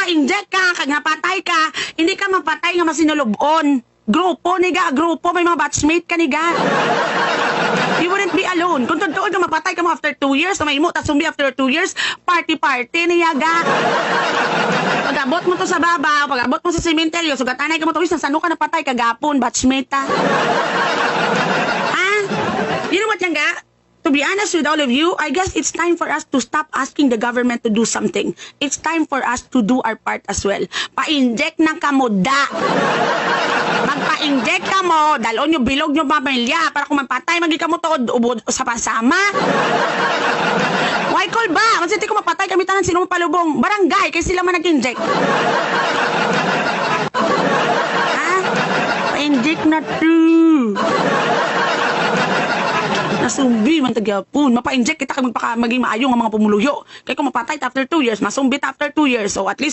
magpa-inject ka, kag napatay ka, hindi ka mapatay nga masinulubon. Grupo, niga, grupo, may mga batchmate ka, niga. You wouldn't be alone. Kung totoo ka mapatay ka mo after 2 years, so may imo, tas sumbi after 2 years, party-party, niyaga. Pag-abot mo to sa baba, pag-abot mo sa sementeryo, sugatanay ka mo to, saan ka napatay, kagapon, batchmate ta. Ha? You know what, Yangga? To be honest with all of you, I guess it's time for us to stop asking the government to do something. It's time for us to do our part as well. Pa-inject ng kamuda. Magpa-inject ka mo, dalon yung bilog yung pamilya para kung mapatay, magi ka mo to ubod sa pasama. Why call ba? Kung siti ko mapatay, kami tanan sino palubong. Barangay, kaya sila man nag-inject. Ha? Pa-inject na to. Nasumbi man tagyapon. Mapa-inject kita kay maging maayo ng mga pumuluyo. Kaya kung mapatay after 2 years, masumbit after 2 years. So at least